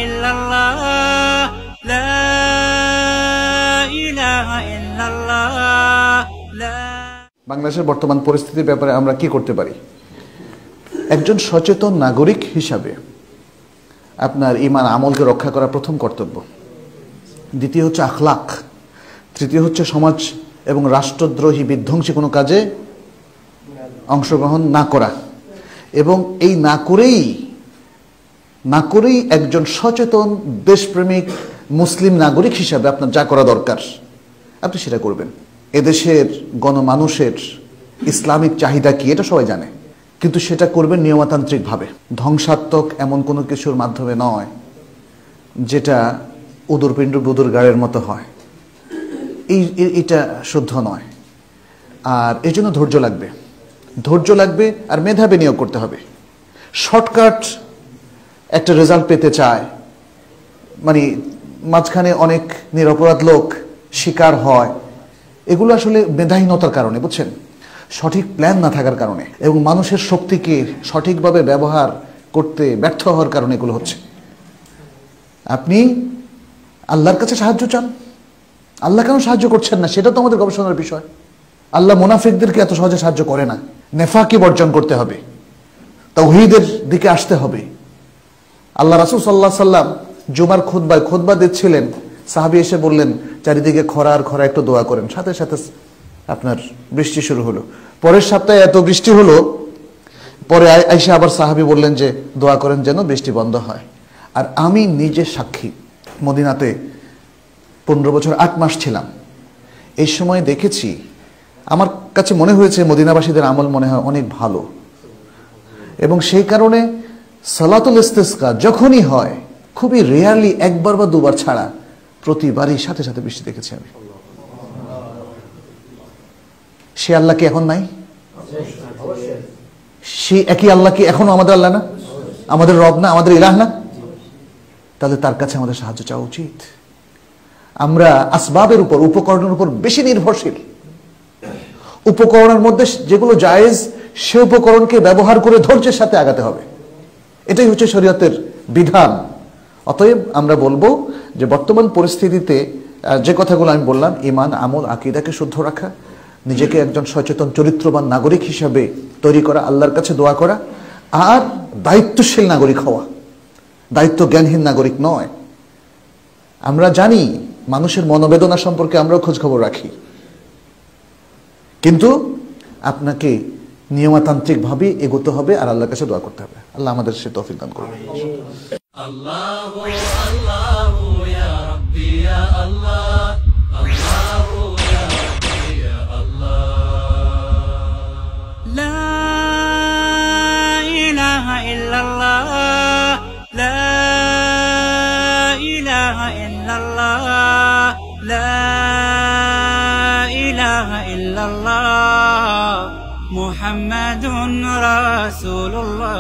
ইল্লাল্লাহ লা ইলাহা ইল্লাল্লাহ লা। বাংলাদেশের বর্তমান পরিস্থিতির ব্যাপারে আমরা কি করতে পারি? একজন সচেতন নাগরিক হিসাবে আপনার ঈমান আমলকে রক্ষা করা প্রথম কর্তব্য। দ্বিতীয় হচ্ছে আখলাক। তৃতীয় হচ্ছে সমাজ এবং রাষ্ট্রদ্রোহী বিধ্বংসী কোনো কাজে অংশগ্রহণ না করা। এবং এই না করেই একজন সচেতন দেশপ্রেমিক মুসলিম নাগরিক হিসাবে আপনার যা করা দরকার আপনি সেটা করবেন। এদেশের গণমানুষের ইসলামিক চাহিদা কি এটা সবাই জানে, কিন্তু সেটা করবেন নিয়মতান্ত্রিকভাবে, ধ্বংসাত্মক এমন কোনো কিছুর মাধ্যমে নয় যেটা উদরপিণ্ড বুদুর গাড়ের মতো হয়। এটা শুদ্ধ নয়। আর এই জন্য ধৈর্য লাগবে আর মেধা বিনিয়োগ করতে হবে। শর্টকাট একটা রেজাল্ট পেতে চায়, মানে মাঝখানে অনেক নিরপরাধ লোক শিকার হয়, এগুলো আসলে মেধাহীনতার কারণে, বুঝছেন, সঠিক প্ল্যান না থাকার কারণে এবং মানুষের শক্তিকে সঠিকভাবে ব্যবহার করতে ব্যর্থ হওয়ার কারণে এগুলো হচ্ছে। আপনি আল্লাহর কাছে সাহায্য চান, আল্লাহ কেন সাহায্য করছেন না সেটা তো আমাদের গবেষণার বিষয়। আল্লাহ মুনাফিকদেরকে এত সহজে সাহায্য করে না। নেফাকি বর্জন করতে হবে, তাওহীদের দিকে আসতে হবে। আল্লাহ রাসূল সাল্লাল্লাহু আলাইহি সাল্লাম জুমার খুতবা দিচ্ছিলেন, সাহাবী এসে বললেন চারিদিকে খরা একটু দোয়া করেন। সাথে সাথে আপনার বৃষ্টি শুরু হলো। পরের সপ্তাহে এত বৃষ্টি হলো, পরে আয়েশা আবার সাহাবী বললেন যে দোয়া করেন যেন বৃষ্টি বন্ধ হয়। আর আমি নিজে সাক্ষী, মদিনাতে 15 বছর 8 মাস ছিলাম। এই সময় দেখেছি, আমার কাছে মনে হয়েছে মদিনাবাসীদের আমল মনে হয় অনেক ভালো, এবং সেই কারণে সালাতুল ইস্তিসকা যখনই হয় খুবই রেয়ারলি একবার বা দুবার ছাড়া প্রতিবারই সাথে সাথে বৃষ্টি দেখেছি আমি। সে আল্লাহ কি এখন নাই? সে একই আল্লাহ কি এখনো আমাদের আল্লাহ না, আমাদের রব না, আমাদের ইলাহ না? তাহলে তার কাছে আমাদের সাহায্য চাওয়া উচিত। আমরা আসবাবের উপর, উপকরণের উপর বেশি নির্ভরশীল। উপকরণের মধ্যে যেগুলো জায়েজ সে উপকরণকে ব্যবহার করে ধৈর্যের সাথে আগাতে হবে। এটাই হচ্ছে শরীয়তের বিধান। অতএব আমরা বলবো যে বর্তমান পরিস্থিতিতে যে কথাগুলো আমি বললাম, ঈমান, আমল, আকীদাকে শুদ্ধ রাখা, নিজেকে একজন সচেতন চরিত্রবান নাগরিক হিসাবে তৈরি করা, আল্লাহর কাছে দোয়া করা, আর দায়িত্বশীল নাগরিক হওয়া, দায়িত্ব জ্ঞানহীন নাগরিক নয়। আমরা জানি মানুষের মনোবেদনা সম্পর্কে আমরাও খোঁজ খবর রাখি, কিন্তু আপনাকে নিয়মতান্ত্রিকভাবে এগোতে হবে আর আল্লাহর কাছে দোয়া করতে হবে। আল্লাহ আমাদের সে তৌফিক দান করুন। আল্লাহু আল্লাহু ইয়া রাব্বি ইয়া আল্লাহ, আল্লাহু ইয়া রাব্বি ইয়া আল্লাহ। লা ইলাহা ইল্লাল্লাহ লা ইলাহা ইল্লাল্লাহ লা ইলাহা ইল্লাল্লাহ মুহাম্মাদুর রাসূলুল্লাহ।